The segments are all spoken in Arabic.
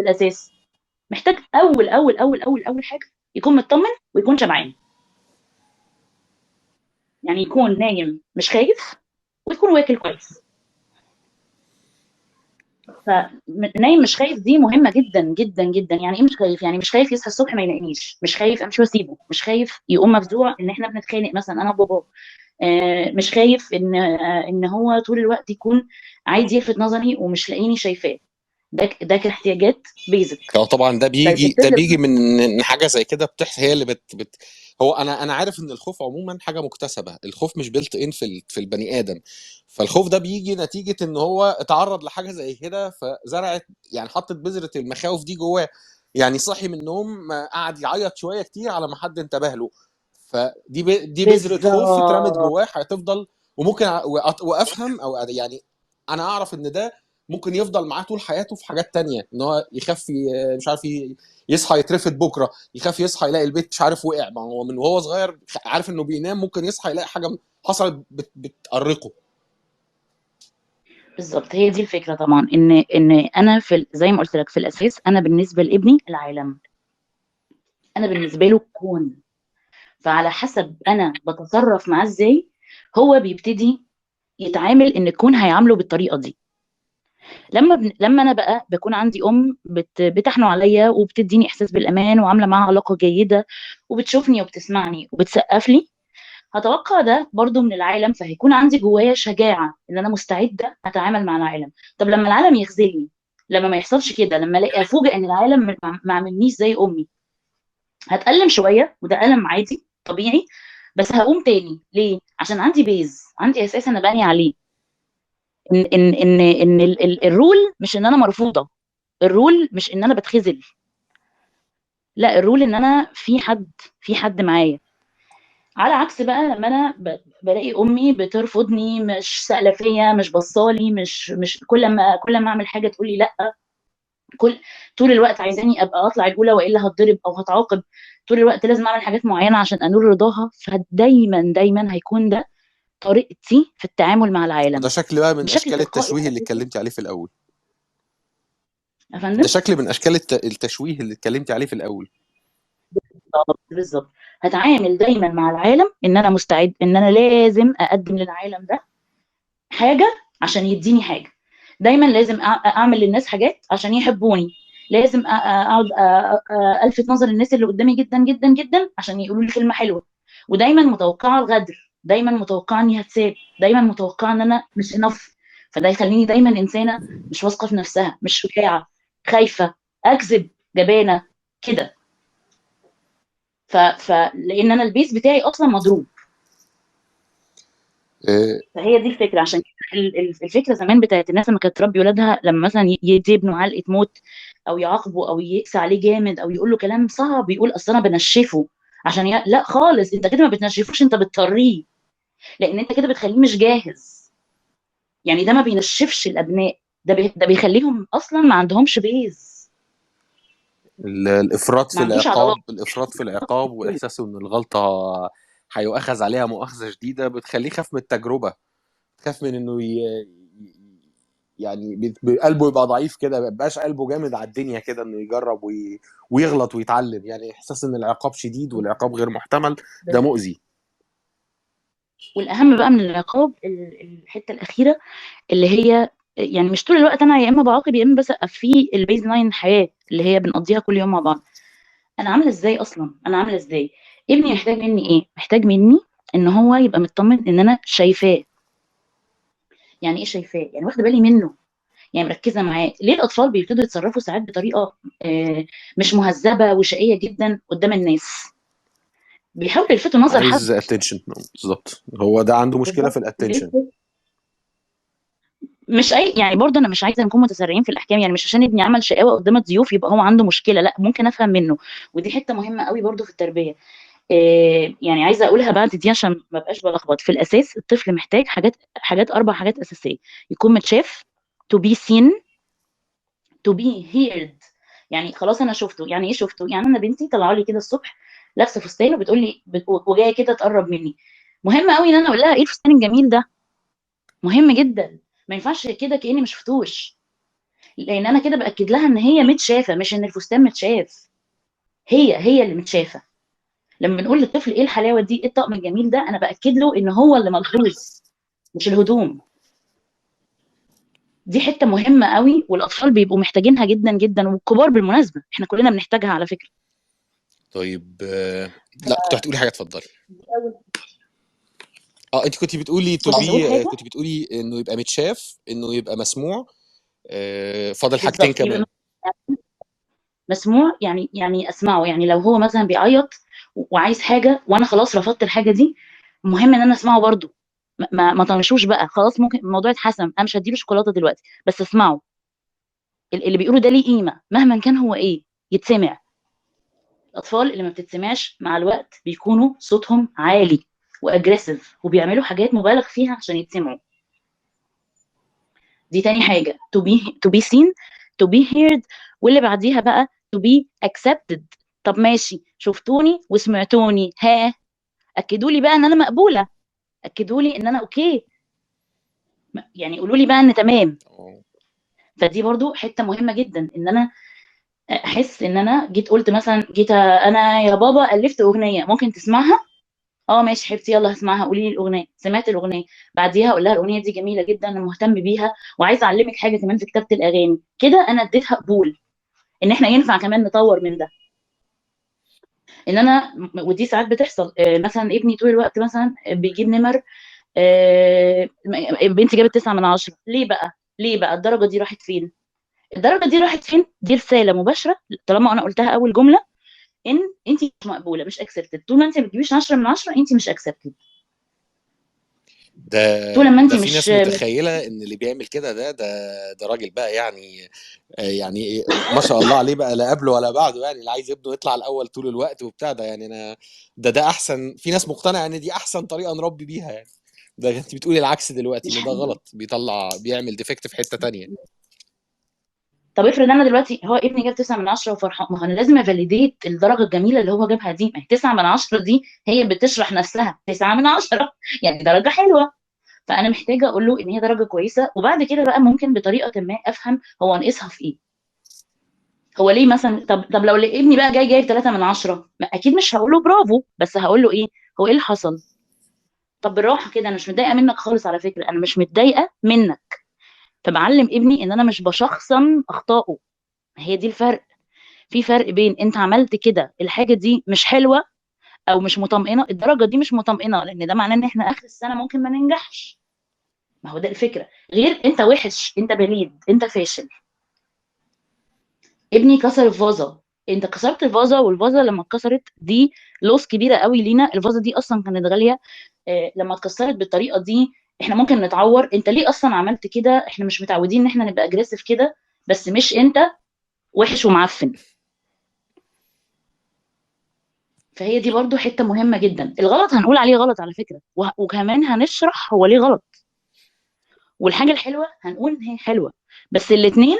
في الاساس؟ محتاج اول حاجه يكون مطمن ويكون شبعان. يعني يكون نايم مش خايف ويكون واكل كويس. فنايم مش خايف دي مهمه جدا جدا جدا. يعني ايه مش خايف؟ يعني مش خايف يصحى الصبح ما يلاقينيش، مش خايف امشي واسيبه، مش خايف يقوم مفزوع ان احنا بنتخانق مثلا انا وباباه، مش خايف ان هو طول الوقت يكون عايز يلفت نظري ومش لاقيني شايفاه. ده كاحتياجات بيزك. هو طبعا ده طيب بيجي، الطفل من إن حاجه زي كده بتحصل، هي اللي هو انا عارف ان الخوف عموما حاجه مكتسبه، الخوف مش بيلت ان في البني ادم. فالخوف ده بيجي نتيجه ان هو اتعرض لحاجه زي كده فزرعت، يعني حطت بذره المخاوف دي جواه. يعني صحي من النوم قعد يعيط شويه كتير على ما حد انتبه له، دي بذره خوف اترمت بالظبط. جواه هتفضل. وممكن وافهم او يعني انا اعرف ان ده ممكن يفضل معاه طول حياته في حاجات تانية، ان هو يخاف مش عارف يصحى يترفد بكره، يخاف يصحى يلاقي البيت مش عارف وقع. ما هو من وهو صغير عارف انه بينام ممكن يصحى يلاقي حاجه حصلت بتأرقه. بالظبط، هي دي الفكره طبعا. ان انا زي ما قلت لك في الاساس، انا بالنسبه لابني العالم، انا بالنسبه له كون. فعلى حسب انا بتصرف معاه ازاي، هو بيبتدي يتعامل ان الكون هيعامله بالطريقه دي. لما انا بقى بكون عندي ام بتحنو عليا وبتديني احساس بالامان وعامله معاها علاقه جيده وبتشوفني وبتسمعني وبتسقف لي، هتوقع ده برضو من العالم. فهيكون عندي جوايا شجاعه ان انا مستعده اتعامل مع العالم. طب لما العالم يخذلني، لما ما يحصلش كده، لما الاقي افوجئ ان العالم ما عملنيش زي امي، هتألم شويه، وده ألم عادي طبيعي. بس هقوم تاني ليه؟ عشان عندي بيز، عندي اساس انا باني عليه. الرول مش ان انا مرفوضه، الرول مش ان انا بتخذل، لا، الرول ان انا في حد معايا. على عكس بقى لما انا بلاقي امي بترفضني، مش سائله فيا، مش بصالي، مش كل ما اعمل حاجه تقول لي لا، كل طول الوقت عايزاني ابقى اطلع الاولى والا هتضرب او هتعاقب، طول الوقت لازم اعمل حاجات معينه عشان انول رضاها. فدايما دايما هيكون ده طريقتي في التعامل مع وده العالم شكل بقى من بشكل اشكال تلقائي التشويه اللي واساسي. اتكلمت عليه في الاول. يا ده فندم. شكل من اشكال التشويه اللي اتكلمت عليه في الاول. بالظبط بالظبط. هتعامل دايما مع العالم ان انا مستعد، ان انا لازم اقدم للعالم ده حاجه عشان يديني حاجه. دايما لازم اعمل للناس حاجات عشان يحبوني. لازم اقعد الفت نظر الناس اللي قدامي جدا جدا جدا عشان يقولوا لي كلمه حلوه. ودايما متوقعه الغدر، دايما متوقعه اني هتساب، دايما متوقعه ان انا مش انف. فده يخليني دايما انسانه مش واثقه في نفسها، مش شجاعه، خايفه، اكذب، جبانه كده. لان انا البيس بتاعي اصلا مضروب. آه، فهي دي الفكره. عشان كده الفكره زمان بتاعت الناس لما كانت تربي ولادها، لما مثلا يدي ابنه علقه موت او يعاقبه او يقسى عليه جامد او يقول له كلام صعب، يقول اصل انا بنشفه. لا خالص، انت كده ما بتنشفوش، انت بتطريه. لان انت كده بتخليه مش جاهز. يعني ده ما بينشفش الابناء، ده بيخليهم اصلا ما عندهمش بيز، الافراط ما في عندوش عضلات. العقاب، واحساسه ان الغلطه هيؤخذ عليها مؤاخذه شديده بتخليه يخاف من التجربه، خاف من انه يعني قلبه يبقى ضعيف كده، ما يبقاش قلبه جامد على الدنيا كده انه يجرب ويغلط ويتعلم. يعني احساس ان العقاب شديد والعقاب غير محتمل ده مؤذي. والاهم بقى من العقاب الحته الاخيره، اللي هي يعني مش طول الوقت انا يا اما بعاقب يا اما بسقف في البيز لاين الحياه اللي هي بنقضيها كل يوم مع بعض. انا عامله ازاي اصلا؟ انا عامله ازاي؟ ابني محتاج مني ايه؟ محتاج مني ان هو يبقى مطمن ان انا شايفاه. يعني ايه شايفاه؟ يعني واخده بالي منه، يعني مركزه معاه. ليه الاطفال بيبتدوا يتصرفوا ساعات بطريقه مش مهذبه وشقيه جدا قدام الناس؟ بيحاولوا يلفتوا نظر حد. عايز اتنشن، بالظبط، هو ده عنده مشكله في بالظبط. الاتنشن. مش اي يعني برضه انا مش عايزه نكون متسرعين في الاحكام. يعني مش عشان ابني عمل شقاوه قدام الضيوف يبقى هو عنده مشكله، لا، ممكن افهم منه. ودي حته مهمه قوي برضه في التربيه. يعني عايزه اقولها بعد دي عشان ما بقاش بلخبط. في الاساس الطفل محتاج حاجات 4 حاجات اساسيه: يكون متشاف، to be seen، to be heard. يعني خلاص انا شفته. يعني ايه شفته؟ يعني انا بنتي طالعه لي كده الصبح لابسه فستان وبتقول لي وجايه كده تقرب مني، مهم قوي ان انا اقول لها ايه الفستان الجميل ده. مهم جدا. ما ينفعش كده كاني ما شفتوش. لان انا كده باكد لها ان هي متشافه، مش ان الفستان متشاف، هي اللي متشافه. لما بنقول للطفل ايه الحلاوه دي، ايه الطقم الجميل ده، انا باكد له ان هو اللي ملحوظ مش الهدوم. دي حته مهمه قوي، والاطفال بيبقوا محتاجينها جدا جدا، والكبار بالمناسبه احنا كلنا بنحتاجها على فكره. طيب لا كنت هتقولي حاجه، اتفضلي. انت كنت بتقولي كنت عايزه اقول حاجه. كنت بتقولي انه يبقى متشاف، انه يبقى مسموع. فاضل حاجتين بالظبط، يبقى كمان. مسموع، يعني اسمعه. يعني لو هو مثلا بيعيط وعايز حاجه وانا خلاص رفضت الحاجه دي، مهم ان انا اسمعه برضو. ما طنشوش بقى خلاص، ممكن الموضوع اتحسم، انا مش هديله شوكولاته دلوقتي، بس اسمعه. اللي بيقوله ده ليه قيمه مهما كان هو ايه، يتسمع. الاطفال اللي ما بتتسمعش مع الوقت بيكونوا صوتهم عالي واجريسيف، وبيعملوا حاجات مبالغ فيها عشان يتسمعوا. دي تاني حاجه، to be seen, to be heard. واللي بعديها بقى to be accepted. طب ماشي، شفتوني وسمعتوني، ها، اكدوا لي بقى ان انا مقبوله، اكدوا لي ان انا اوكي، يعني قولوا لي بقى ان تمام. اه فدي برضو حته مهمه جدا، ان انا احس ان انا جيت قلت مثلا، جيت انا يا بابا الفت اغنيه، ممكن تسمعها؟ اه ماشي حبيبتي، يلا هسمعها، قولي لي الاغنيه. سمعت الاغنيه، بعديها اقول لها الاغنيه دي جميله جدا، انا مهتم بيها وعايزه اعلمك حاجه كمان في كتابه الاغاني. كده انا اديتها قبول ان احنا ينفع كمان نطور من ده. ان انا ودي ساعات بتحصل، مثلا ابني طول الوقت مثلا بيجيب نمر، بنتي جابت 9 من 10، ليه بقى الدرجه دي راحت فين؟ الدرجه دي راحت فين، دي رساله مباشره طالما انا قلتها اول جمله، ان انت مش مقبوله، مش اكسبتد. طول ما انت ما بتجيبيش 10 من 10 انت مش اكسبتد. طول ما انت ده في مش ناس متخيله ان اللي بيعمل كده ده راجل بقى يعني. يعني ما شاء الله عليه بقى، لا قبله ولا بعده، يعني اللي عايز ابنه يطلع الاول طول الوقت وبتاع ده. يعني انا ده احسن، في ناس مقتنعه ان دي احسن طريقه نربي بيها يعني. ده انت بتقولي العكس دلوقتي، مش ان ده حقيقي. غلط، بيعمل ديفكت في حته تانية. طب افرض انا دلوقتي هو ابني جاب 9 من 10 وفرحان، ما هو انا لازم افاليديت الدرجه الجميله اللي هو جابها دي. ما هي 9 من 10 دي هي بتشرح نفسها 9 من 10 يعني درجه حلوه. فانا محتاجه اقول له ان هي درجه كويسه، وبعد كده بقى ممكن بطريقه ما افهم هو ناقصها في ايه. هو ليه مثلا، طب لو ابني بقى جايب 3 من 10، ما اكيد مش هقول له برافو، بس هقول له ايه، هو ايه اللي حصل. طب بالراحه كده، انا مش متضايقه منك خالص على فكره، انا مش متضايقه منك. فبعلم ابني ان انا مش بشخصن اخطائه. هي دي الفرق. في فرق بين انت عملت كده الحاجه دي مش حلوه، او مش مطمئنه، الدرجه دي مش مطمئنه، لان ده معناه ان احنا اخر السنه ممكن ما ننجحش. ما هو ده الفكره، غير انت وحش، انت بليد، انت فاشل. ابني كسر الفازه، انت كسرت الفازه، والفازه لما اتكسرت دي لوس كبيره قوي لينا. الفازه دي اصلا كانت غاليه، لما اتكسرت بالطريقه دي احنا ممكن نتعور. انت ليه اصلا عملت كده؟ احنا مش متعودين ان احنا نبقى اجريسيف كده، بس مش انت وحش ومعفن. فهي دي برضو حته مهمه جدا. الغلط هنقول عليه غلط على فكره، وكمان هنشرح هو ليه غلط. والحاجه الحلوه هنقول ان هي حلوه. بس الاثنين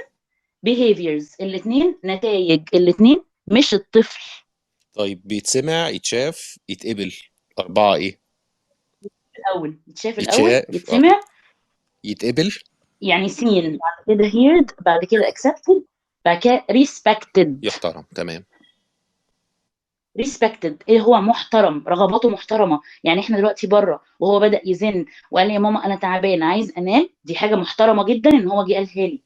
behaviors، الاثنين نتائج، الاثنين مش الطفل. طيب بيتسمع، يتشاف، يتقبل، أربعة إيه؟ الاول يتشاف، الاول يتشاف، يتسمع، يتقبل. يعني seen، بعد كده heard، بعد كده accepted، بعد كده respected. يحترم، تمام. respected ايه؟ هو محترم، رغباته محترمه. يعني احنا دلوقتي بره وهو بدأ يزن وقال لي يا ماما انا تعبان عايز انام، دي حاجه محترمه جدا ان هو جه قالها لي.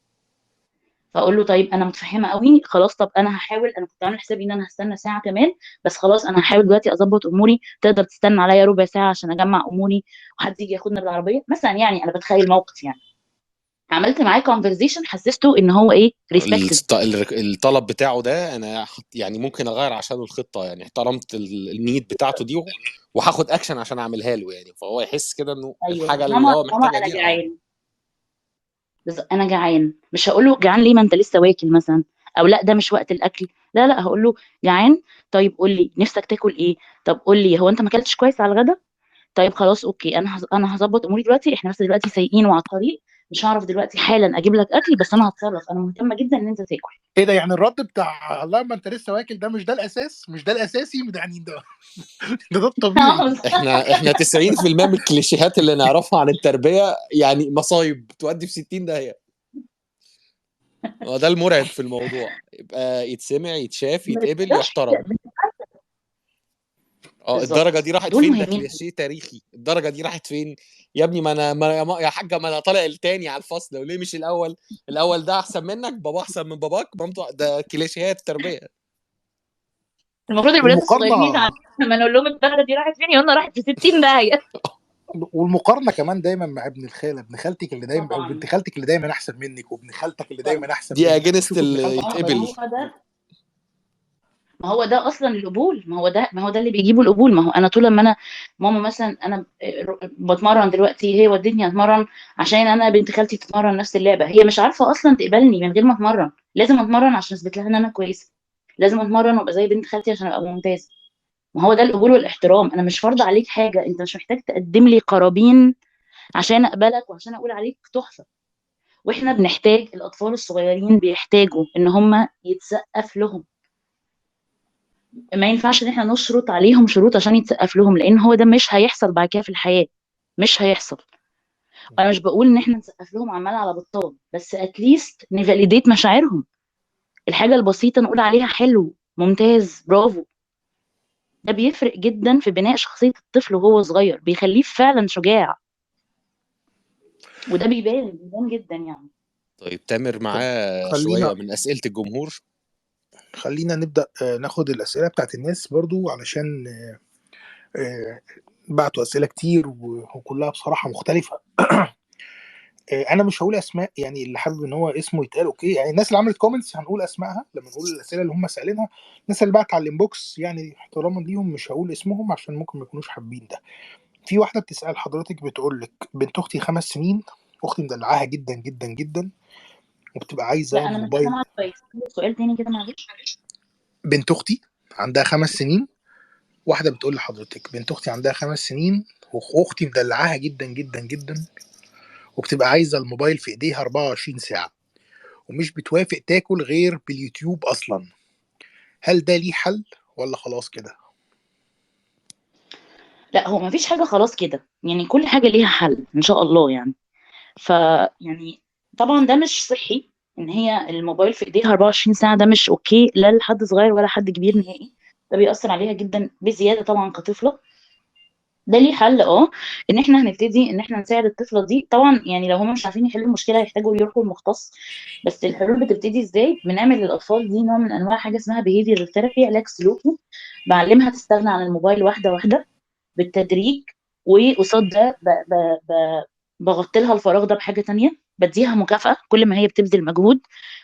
فاقول له طيب انا متفهمه قوي خلاص، طب انا هحاول، انا كنت عامله حسابي ان انا هستنى ساعه كمان، بس خلاص انا هحاول دلوقتي اظبط اموري، تقدر تستنى عليا ربع ساعه عشان اجمع اموري وحد يجي ياخدنا بالعربيه مثلا. يعني انا بتخيل موقف يعني. عملت معاه conversation، حسسته ان هو ايه، respected. الطلب بتاعه ده انا يعني ممكن اغير عشانه الخطه، يعني احترمت النيد بتاعته دي، وهاخد اكشن عشان اعملها له يعني، فهو يحس كده انه ايوه، الحاجه اللي ماما هو ماما محتاجها انا دي. اه جعان. انا جعان، مش هقول له جعان ليه ما انت لسه واكل مثلا، او لا ده مش وقت الاكل، لا لا، هقول له جعان. طيب قول لي نفسك تاكل ايه؟ طب قول لي هو انت ما اكلتش كويس على الغدا؟ طيب خلاص اوكي، انا هظبط اموري دلوقتي، احنا بس دلوقتي سايقين وعلى الطريق، مش هعرف دلوقتي حالا اجيب لك اكل، بس انا هتصرف، انا مهتمه جدا ان انت تاكل. ايه ده؟ يعني الرد بتاع الله ما انت لسه واكل ده مش ده الاساس، مش ده الاساسي يعني ده الطبيعي. احنا 90% من الكليشيهات اللي نعرفها عن التربيه يعني مصايب تودي في 60 داهيه. هو ده المرعب في الموضوع، يبقى يتسمع يتشاف ما يتقبل بتقدرش يحترم. الدرجه بالظبط، دي راحت دول فين؟ ده مهمين. كليشيه تاريخي. الدرجه دي راحت فين؟ يا ابني ما انا يا حاجه، ما انا طالع التاني على الفصل، وليه مش الاول؟ الاول ده احسن منك، بابا احسن من باباك، مامته. ده كليشيهات التربيه. المفروض الولاد والمقارنه الصغيرين لما نقول لهم الدرجه دي راحت فين يقولنا راحت في 60 داهيه. والمقارنه كمان دايما مع ابن الخاله، ابن خالتك اللي دايما، او بنت طبعا خالتك اللي دايما احسن منك، وابن خالتك اللي طبعا. دايما احسن دي منك، اجنست وشوف ابن اللي خالتك ما يتقبل. هو ده، ما هو ده اصلا القبول، ما هو ده اللي بيجيبه القبول. ما هو انا طول ما انا ماما مثلا، انا بتمرن دلوقتي، هي ودتني اتمرن عشان انا بنت خالتي تتمرن نفس اللعبه، هي مش عارفه اصلا تقبلني من غير ما اتمرن. لازم اتمرن عشان اثبت لها ان انا كويسه، لازم اتمرن وابقى زي بنت خالتي عشان ابقى ممتازه. ما هو ده القبول والاحترام. انا مش فرض عليك حاجه، انت مش محتاج تقدم لي قرابين عشان اقبلك وعشان اقول عليك تحفه. واحنا بنحتاج، الاطفال الصغيرين بيحتاجوا ان هم يتسقف لهم. ما ينفعش ان احنا نشرط عليهم شروط عشان يتسقف لهم، لان هو ده مش هيحصل بعد كده في الحياة، مش هيحصل. انا مش بقول ان احنا نسقف لهم عمال على بطال، بس اتليست نفاليديت مشاعرهم. الحاجة البسيطة نقول عليها حلو، ممتاز، برافو. ده بيفرق جدا في بناء شخصية الطفل وهو صغير، بيخليه فعلا شجاع. وده بيبان جدا يعني. طيب تامر طيب معاه خلينا شويه من اسئله الجمهور. نبدا ناخد الاسئله بتاعت الناس برضو، علشان آه، بعتوا اسئله كتير وكلها بصراحه مختلفه. انا مش هقول اسماء، يعني اللي حابب ان هو اسمه يتقال اوكي، يعني الناس اللي عملت كومنتس هنقول اسمائها لما نقول الاسئله اللي هم سالينها. الناس اللي بعت على الانبوكس يعني احتراما ليهم مش هقول اسمهم عشان ممكن ما يكونوش حابين ده. في واحده بتسال حضرتك، بتقول لك بنت اختي 5 سنين، اختي مدلعاها جدا جدا جدا، وبتبقى عايزه لا انا مش موبايل. سامعة كويس، سؤال تاني كده معلش. بنت اختي عندها 5 سنين، واحده بتقول لحضرتك بنت اختي عندها 5 سنين، واختي مدلعاها جدا جدا جدا، وبتبقى عايزه الموبايل في ايديها 24 ساعه، ومش بتوافق تاكل غير باليوتيوب اصلا. هل ده ليه حل ولا خلاص كده؟ لا هو مفيش حاجة خلاص كده، يعني كل حاجة ليها حل ان شاء الله يعني. فيعني طبعا ده مش صحي ان هي الموبايل في ايديها 24 ساعة، ده مش اوكي لا لحد صغير ولا حد كبير نهائي. ده بيأثر عليها جدا بزيادة طبعا كطفلة. ده ليه حل، ان احنا هنبتدي ان احنا نساعد الطفلة دي طبعا. يعني لو هم مش عارفين يحلوا المشكلة هيحتاجوا يروحوا المختص. بس الحلول بتبتدي ازاي؟ بنعمل للاطفال دي نوع من انواع حاجة اسمها behavioral therapy، علاج سلوكي. بعلمها تستغنى عن الموبايل واحدة واحدة بالتدريج. وقصاد ده بغطي لها الفراغ ده بحاجة تانية، بديها مكافأة كل ما هي بتبذل مجهود،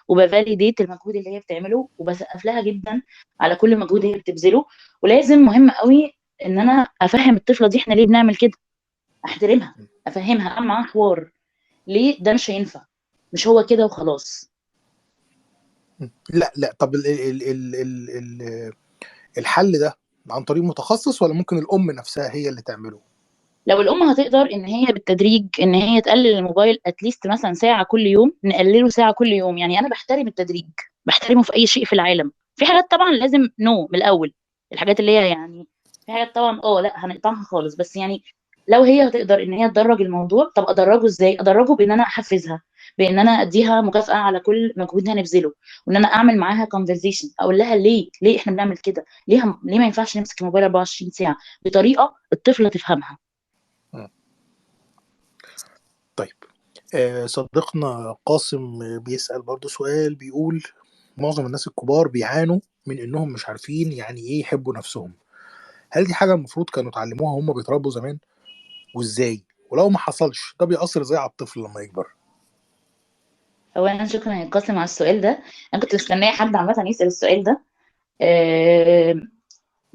وبفاليديت المجهود اللي هي بتعمله، وبسقف لها جدا على كل مجهود هي بتبذله. ولازم مهم قوي ان انا افهم الطفلة دي احنا ليه بنعمل كده، احترمها، افهمها، اعمل معاها حوار ليه ده مش هينفع، مش هو كده وخلاص. لا لا، طب الحل ده عن طريق متخصص ولا ممكن الام نفسها هي اللي تعمله؟ لو الام هتقدر ان هي بالتدريج ان هي تقلل الموبايل اتليست مثلا ساعه كل يوم، نقلله ساعه كل يوم. يعني انا بحترم التدريج، بحترمه في اي شيء في العالم. في حاجات طبعا لازم من الاول، الحاجات اللي هي يعني، في حاجات طبعا لا هنقطعها خالص. بس يعني لو هي هتقدر ان هي تدرج الموضوع، طب ادرجه ازاي؟ ادرجه بان انا احفزها، بان انا اديها مكافأة على كل مجهود هنبذله، وان انا اعمل معاها conversation، اقول لها ليه احنا بنعمل كده، ليه ما ينفعش نمسك الموبايل 24 ساعة بطريقة الطفلة تفهمها. مم. طيب صديقنا قاسم بيسأل برضو سؤال، بيقول معظم الناس الكبار بيعانوا من انهم مش عارفين يعني ايه يحبوا نفسهم. هل دي حاجة المفروض كانوا اتعلموها وهم بيتربوا زمان؟ وازاي؟ ولو ما حصلش ده بيأثر ازاي على الطفل لما يكبر؟ اولا شكرا يا قاسم على السؤال ده. انا كنت مستنيه حد عامه يسال السؤال ده. آه،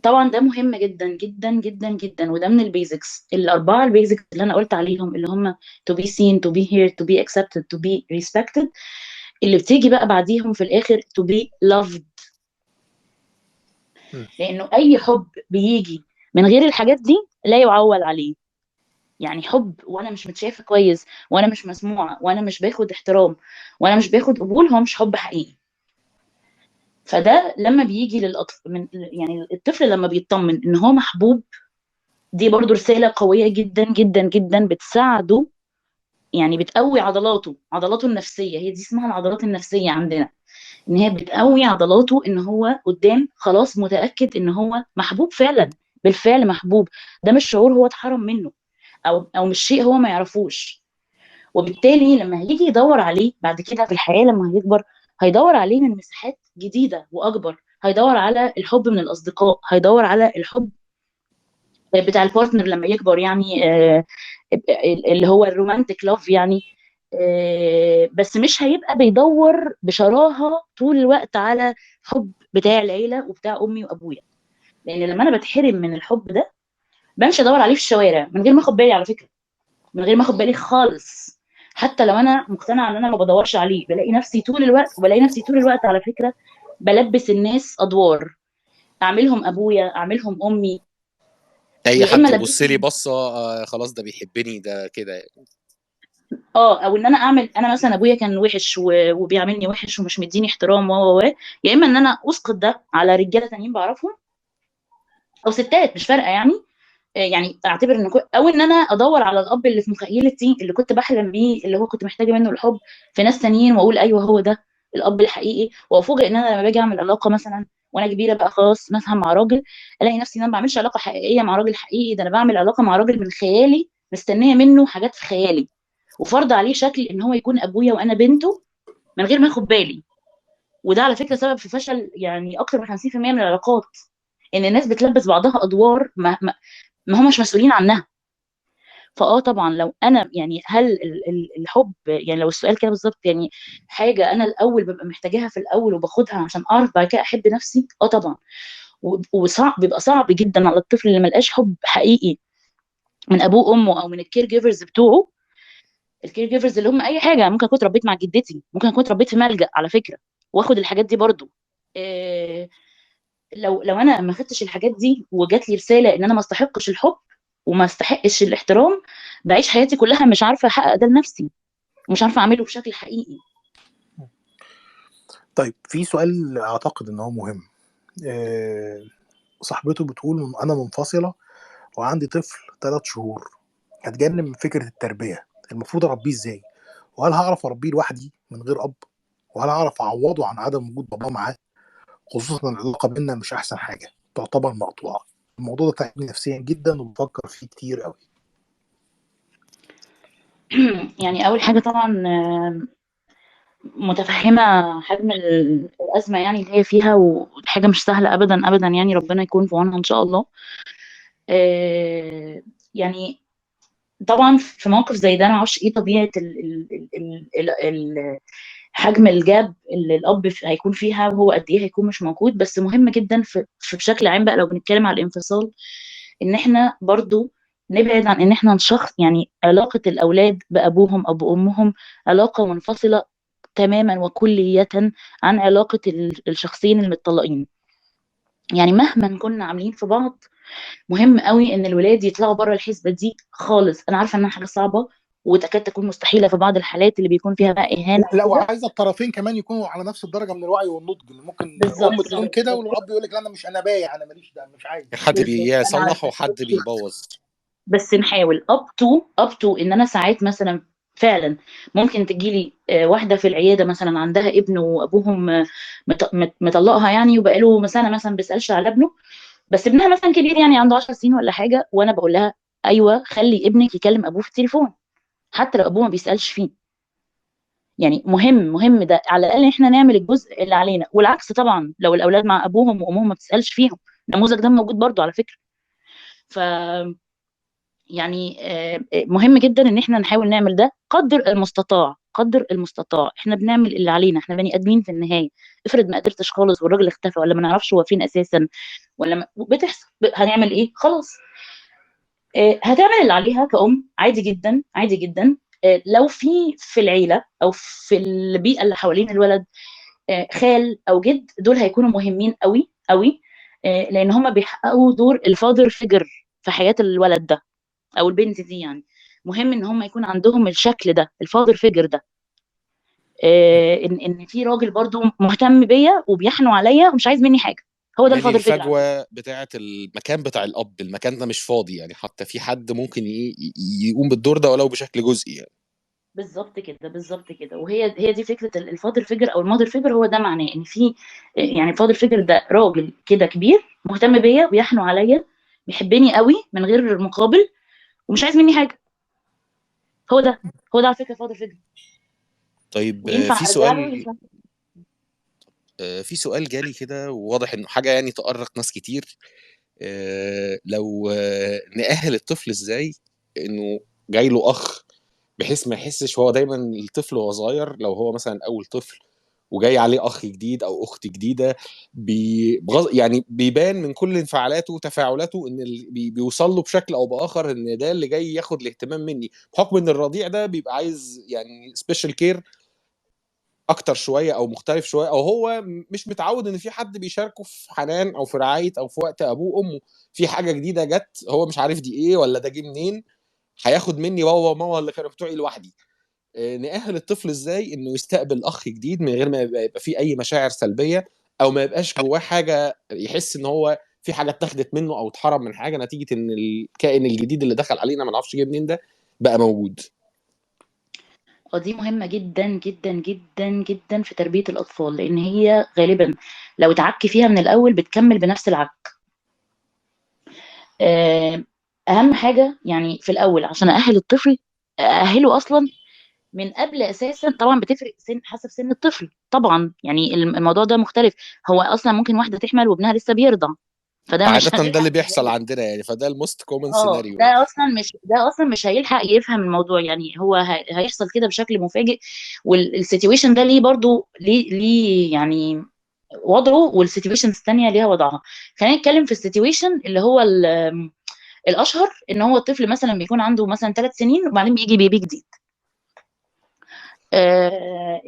طبعا ده مهم جدا جدا جدا جدا، وده من البيزكس الاربعه، البيزكس اللي انا قلت عليهم اللي هم to be seen, to be heard, to be accepted, to be respected. اللي بتيجي بقى بعديهم في الاخر to be loved. مم. لانه اي حب بيجي من غير الحاجات دي لا يعول عليه. يعني حب وانا مش متشافه كويس، وانا مش مسموعه، وانا مش باخد احترام، وانا مش باخد قبول، هو مش حب حقيقي. فده لما بيجي يعني الطفل لما بيطمن ان هو محبوب، دي برضو رسالة قوية جدا جدا جدا بتساعده يعني بتقوي عضلاته النفسيه، هي دي اسمها العضلات النفسيه عندنا، ان هي بتقوي عضلاته، ان هو قدام خلاص متاكد ان هو محبوب فعلا، بالفعل محبوب. ده مش شعور هو اتحرم منه، او مش شيء هو ما يعرفوش. وبالتالي لما هيجي يدور عليه بعد كده في الحياه لما هيكبر، هيدور عليه من مساحات جديده واكبر. هيدور على الحب من الاصدقاء، هيدور على الحب بتاع البارتنر لما يكبر، يعني اللي هو الرومانتك لاف يعني. بس مش هيبقى بيدور بشراهة طول الوقت على حب بتاع العيلة وبتاع أمي وأبويا. لأن لما أنا بتحرم من الحب ده، بمشي أدور عليه في الشوارع من غير ما أخد بالي، على فكرة، من غير ما أخد بالي خالص. حتى لو أنا مقتنعة إن أنا ما بدورش عليه، بلاقي نفسي طول الوقت، وبلاقي نفسي طول الوقت على فكرة بلبس الناس أدوار، أعملهم أبويا، أعملهم أمي. اي يا إما حد يبص لي ألبسهم، بصه خلاص ده بيحبني ده كده يعني. او ان انا اعمل، انا مثلا ابويا كان وحش وبيعاملني وحش ومش مديني احترام يا اما ان انا اسقط ده على رجاله تانيين بعرفهم او ستات، مش فارقه يعني. يعني اعتبر ان او ان انا ادور على الاب اللي في مخيلتي، اللي كنت بحلم بيه، اللي هو كنت محتاجه منه الحب، في ناس تانيين، واقول ايوه هو ده الاب الحقيقي. وافوجئ ان انا لما باجي اعمل علاقه مثلا وانا كبيره بقى خلاص مثلا مع راجل، الاقي نفسي ان انا ما بعملش علاقه حقيقيه مع راجل حقيقي، ده انا بعمل علاقه مع راجل من خيالي، مستنيه منه حاجات في خيالي، وفرض عليه شكل ان هو يكون ابويا وانا بنته من غير ما اخد بالي. وده على فكره سبب في فشل يعني اكتر من 50% من العلاقات، ان الناس بتلبس بعضها ادوار ما هم مش مسؤولين عنها. طبعا لو انا يعني، هل الحب يعني، لو السؤال كده بالظبط يعني، حاجه انا الاول ببقى محتاجاها في الاول وباخدها عشان اعرف بعد كده احب نفسي، طبعا. وصعب، بيبقى صعب جدا على الطفل اللي ملقاش حب حقيقي من ابوه وامه او من الكير جيفرز بتوعه. الكير جيفرز اللي هم اي حاجه، ممكن اكون اتربيت مع جدتي، ممكن اكون اتربيت في ملجأ على فكره، واخد الحاجات دي برضو. إيه، لو انا ما خدتش الحاجات دي وجات لي رساله ان انا ما استحقش الحب وما استحقش الاحترام، بعيش حياتي كلها مش عارفه احقق ده لنفسي، ومش عارفه اعمله بشكل حقيقي. طيب في سؤال اعتقد ان هو مهم. صاحبته بتقول انا منفصله وعندي طفل 3 شهور، هتجنن من فكره التربيه، المفروض اربيه ازاي؟ وهل هعرف اربيه لوحدي من غير اب؟ وهل هعرف اعوضه عن عدم وجود باباه معاه؟ خصوصا ان العلاقه بينا مش احسن حاجه، تعتبر مقطوعه. الموضوع ده تعبني نفسيا جدا وبفكر فيه كتير قوي. يعني اول حاجه طبعا متفهمه حجم الازمه يعني اللي هي فيها، وحاجه مش سهله ابدا ابدا، يعني ربنا يكون في عونها ان شاء الله. آه، يعني طبعا في موقف زي ده انا معرفش ايه طبيعه حجم الجاب اللي الاب هيكون فيها، وهو قد ايه هيكون مش موجود. بس مهم جدا في بشكل عام بقى، لو بنتكلم على الانفصال، ان احنا برضو نبعد عن ان احنا نشخص يعني علاقه الاولاد بابوهم او بامهم علاقه منفصله تماما وكليه عن علاقه الشخصين المتطلقين. يعني مهما كنا عاملين في بعض، مهم قوي ان الولاد يطلعوا بره الحسبه دي خالص. انا عارفه انها حاجه صعبه وتكاد تكون مستحيله في بعض الحالات اللي بيكون فيها بقى اهانه لا، وكده. وعايزه الطرفين كمان يكونوا على نفس الدرجه من الوعي والنضج، اللي ممكن ام بالظبط تكون كده والاب يقول لك لا انا مش، انا بايع، انا ماليش، ده مش عايز. حد بالظبط انا بيصلح عارفه. وحد بيبوظ. بس نحاول اب تو ان انا ساعات مثلا فعلا ممكن تجيلي واحده في العياده مثلا عندها ابن وابوهم مطلقها يعني، وبقاله سنه مثلا بيسالش على ابنه، بس ابنها مثلا كبير يعني عنده 10 سنين ولا حاجه، وانا بقول لها ايوه خلي ابنك يكلم ابوه في التليفون حتى لو ابوه ما بيسالش فيه. يعني مهم ده على الاقل احنا نعمل الجزء اللي علينا. والعكس طبعا لو الاولاد مع ابوهم وامهم ما بتسالش فيهم، النموذج ده موجود برضو على فكره. ف يعني مهم جدا ان احنا نحاول نعمل ده قدر المستطاع، قدر المستطاع. احنا بنعمل اللي علينا، احنا بني ادمين في النهايه. افرض ما قدرتش خالص والراجل اختفى، ولا ما نعرفش هو فين اساسا، ولا بتحصل، هنعمل ايه؟ خلاص. هتعمل اللي عليها كأم عادي جدا، عادي جدا. لو في العيله او في البيئه اللي حوالين الولد خال او جد، دول هيكونوا مهمين قوي قوي، لان هم بيحققوا دور الفاذر فيجر في حياه الولد ده او البنت دي يعني. مهم ان هم يكون عندهم الشكل ده، الفاذر فيجر ده، ان في راجل برضو مهتم بيا وبيحنوا عليا ومش عايز مني حاجه. هو ده مالي الفاذر فيجر على فكره. الفجوة بتاعة المكان بتاع الأب، المكان ده مش فاضي يعني، حتى في حد ممكن يقوم بالدور ده ولو بشكل جزئي يعني. بالظبط كده، بالظبط كده. هي دي فكره الفاذر فيجر او المادر فيجر. هو ده معناه ان في، يعني الفاذر فيجر ده راجل كده كبير مهتم بيا ويحنو عليا، بيحبني قوي من غير مقابل، ومش عايز مني حاجه. هو ده، هو ده على فكره فاذر فيجر. طيب وينفع في ارجع له سؤال، وينفع. في سؤال جالي كده وواضح انه حاجه يعني تؤرق ناس كتير. لو نأهل الطفل ازاي انه جاي له اخ، بحيث ما يحسش هو دايما الطفل وهو صغير، لو هو مثلا اول طفل وجاي عليه اخ جديد او اخت جديده، يعني بيبان من كل انفعالاته وتفاعلاته ان بيوصل له بشكل او باخر ان ده اللي جاي ياخد الاهتمام مني، بحكم ان الرضيع ده بيبقى عايز يعني سبيشال كير اكتر شويه او مختلف شويه، او هو مش متعود ان في حد بيشاركه في حنان او في رعايه او في وقت ابوه وامه. في حاجه جديده جت هو مش عارف دي ايه ولا ده جه منين، هياخد مني بابا وماما اللي كانوا بتوعي لوحدي. نأهل الطفل ازاي انه يستقبل اخ جديد من غير ما يبقى فيه اي مشاعر سلبيه، او ما يبقاش جواه حاجه يحس ان هو في حاجه اتاخدت منه او اتحرم من حاجه نتيجه ان الكائن الجديد اللي دخل علينا ما نعرفش جه منين ده بقى موجود. دي مهمه جدا جدا جدا جدا في تربيه الاطفال، لان هي غالبا لو اتعك فيها من الاول بتكمل بنفس العك. آه، اهم حاجه يعني في الاول عشان ااهل الطفل، ااهله اصلا من قبل اساسا. طبعا بتفرق سن حسب سن الطفل طبعا، يعني الموضوع ده مختلف. هو اصلا ممكن واحده تحمل وابنها لسه بيرضع، فده مش عاده ده هيلحق اللي بيحصل يتهيأ. عندنا يعني، فده الموست كومن اه سيناريو يعني. ده اصلا مش هيلحق يفهم الموضوع، يعني هو هيحصل كده بشكل مفاجئ. والسيتويشن ده ليه برضو ليه يعني وضعه، والسيتويشنز الثانيه ليها وضعها. خلينا نتكلم في السيتويشن اللي هو الاشهر، ان هو الطفل مثلا بيكون عنده مثلا 3 سنين وبعدين بيجي بيبي جديد.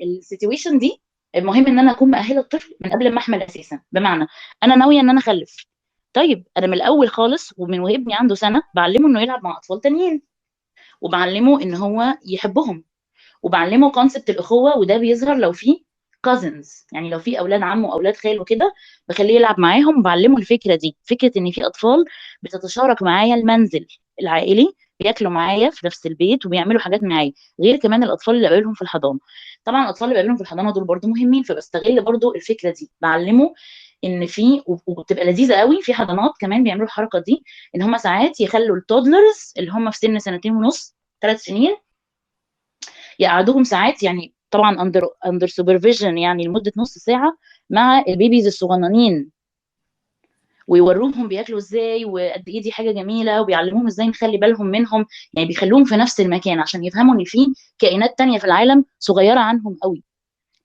السيتويشن دي المهم ان انا اكون مأهله الطفل من قبل ما احمل اساسا. بمعنى انا ناويه ان انا اخلف، طيب انا من الاول خالص ومن وابني عنده سنه بعلمه انه يلعب مع اطفال تانيين، وبعلمه ان هو يحبهم، وبعلمه كونسبت الاخوه. وده بيظهر لو في كازنز، يعني لو في اولاد عمه واولاد خاله كده، بخليه يلعب معاهم وبعلمه الفكره دي، فكره ان في اطفال بتتشارك معايا المنزل العائلي، بياكلوا معايا في نفس البيت وبيعملوا حاجات معايا، غير كمان الاطفال اللي بقابلهم في الحضانه. طبعا الاطفال اللي بقابلهم في الحضانه دول برضو مهمين، فبستغل برضو الفكره دي بعلمه ان في، وبتبقى لذيذه قوي في حضانات كمان بيعملوا الحركه دي، ان هم ساعات يخلوا التودلرز اللي هم في سن سنتين ونص 3 سنين يقعدوهم ساعات، يعني طبعا اندر سوبرفيجن، يعني لمده نص ساعه مع البيبيز الصغننين، ويوروهم بياكلوا ازاي وقد ايه دي حاجه جميله، وبيعلموهم ازاي نخلي بالهم منهم. يعني بيخلوهم في نفس المكان عشان يفهموا ان في كائنات تانية في العالم صغيره عنهم قوي،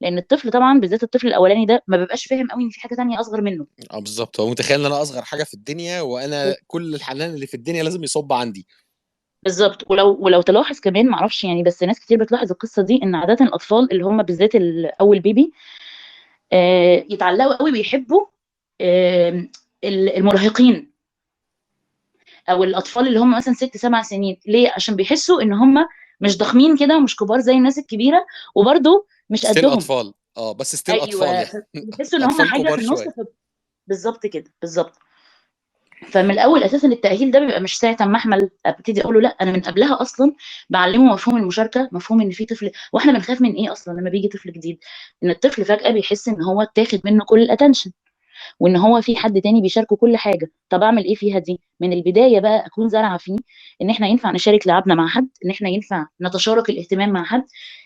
لان الطفل طبعا بالذات الطفل الاولاني ده ما بيبقاش فاهم قوي ان في حاجه تانية اصغر منه. اه بالظبط، هو متخيل ان انا اصغر حاجه في الدنيا وانا كل الحنان اللي في الدنيا لازم يصب عندي. بالظبط. ولو تلاحظ كمان، معرفش يعني، بس ناس كتير بتلاحظ القصه دي، ان عاده الاطفال اللي هم بالذات اول بيبي يتعلقوا قوي بيحبوا آه، المراهقين، او الاطفال اللي هم مثلا 6 7 سنين. ليه؟ عشان بيحسوا ان هم مش ضخمين كده ومش كبار زي الناس الكبيره، وبرضه مش ستيل قدهم. اطفال، بس ستيل اطفال ايوه، يعني. بيحسوا ان هم اطفال حاجه كبار في النص. شويه. بالظبط كده، بالظبط. فمن الاول اساسا التاهيل ده بيبقى مش ساعه ما احمل ابتدي اقول له، لا، انا من قبلها اصلا بعلمه مفهوم المشاركه، مفهوم ان في طفل. واحنا بنخاف من ايه اصلا لما بيجي طفل جديد؟ ان الطفل فجاه بيحس ان هو اتاخد منه كل الاتنشن، وان هو في حد تاني بيشاركه كل حاجه. طب اعمل ايه فيها دي من البدايه بقى؟ اكون زارعه فيه ان احنا ينفع نشارك لعبنا مع حد، ان احنا ينفع نتشارك الاهتمام مع حد،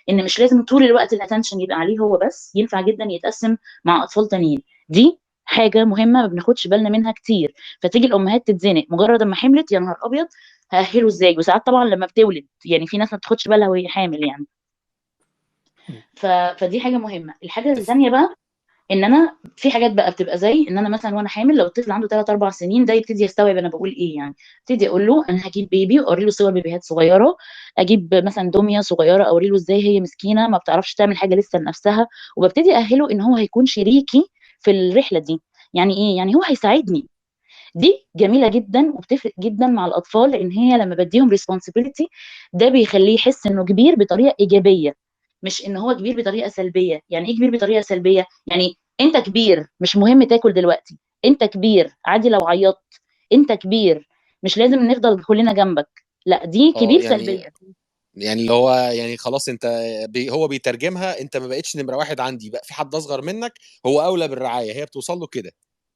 ان مش لازم طول الوقت الاتنشن يبقى عليه هو بس، ينفع جدا يتقسم مع اطفال تانيين. دي حاجه مهمه ما بناخدش بالنا منها كتير، فتيجي الامهات تتزنق مجرد ما حملت، يا نهار ابيض هاهله ازاي. وساعات طبعا لما بتولد، يعني في ناس ما بتاخدش بالها وهي حامل يعني. فدي حاجه مهمه. الحاجه الثانيه بقى، ان انا في حاجات بقى بتبقى زي ان انا مثلا وانا حامل، لو الطفل عنده 3 4 سنين ده يبتدي يستوعب انا بقول ايه يعني. ابتدي اقول له انا هجيب بيبي واوري له صور بيبيهات صغيره، اجيب مثلا دميه صغيره اوري له ازاي هي مسكينه ما بتعرفش تعمل حاجه لسه لنفسها، وببتدي اهله ان هو هيكون شريكي في الرحله دي. يعني ايه؟ يعني هو هيساعدني. دي جميله جدا وبتفرق جدا مع الاطفال، لان هي لما بديهم ريسبونسبيلتي ده بيخليه يحس انه كبير بطريقه ايجابيه، مش ان هو كبير بطريقه سلبيه. يعني ايه كبير بطريقه سلبيه؟ يعني انت كبير مش مهم تاكل دلوقتي، انت كبير عادي لو عيطت، انت كبير مش لازم نفضل كلنا جنبك. لا، دي اه كبير يعني سلبيه. يعني اللي هو يعني خلاص انت هو بيترجمها، انت ما بقتش نمره واحد عندي، بقى في حد اصغر منك هو اولى بالرعايه، هي بتوصل له كده.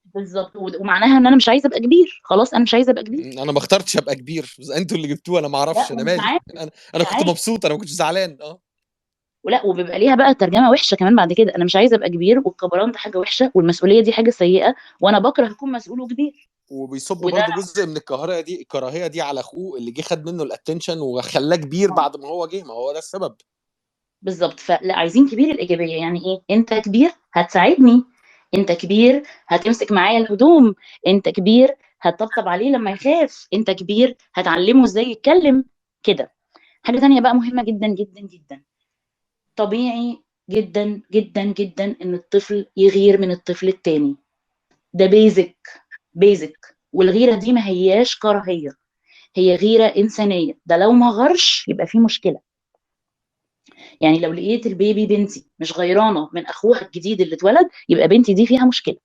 بالظبط، ومعناها ان انا مش عايزه ابقى كبير، خلاص انا مش عايزه ابقى كبير. انا ما اخترتش ابقى كبير، انتوا اللي جبتوه، انا ما لا اعرفش، انا مالي. وساعات انا كنت ساعات مبسوط، انا ما كنتش زعلان. ولا وبيبقى ليها بقى ترجمه وحشه كمان بعد كده، انا مش عايزه ابقى كبير، والكبران ده حاجه وحشه، والمسؤوليه دي حاجه سيئه، وانا بكره اكون مسؤول وكبير. وبيصب وده برضو جزء من الكراهيه دي على اخوه اللي جه خد منه الاتنشن وخلاه كبير بعد ما هو جه، ما هو ده السبب. بالظبط، فلا عايزين كبير الايجابيه، يعني ايه؟ انت كبير هتساعدني، انت كبير هتمسك معايا الهدوم، انت كبير هتطبطب عليه لما يخاف، انت كبير هتعلمه ازاي يتكلم كده. حاجه تانية بقى مهمه جدا جدا جدا، طبيعي جدا جدا جدا ان الطفل يغير من الطفل التاني، ده بيزك، بيزك. والغيره دي ما هياش كراهيه، هي غيره انسانيه، ده لو ما غيرش يبقى في مشكله. يعني لو لقيت البيبي بنتي مش غيرانه من اخوها الجديد اللي اتولد، يبقى بنتي دي فيها مشكله،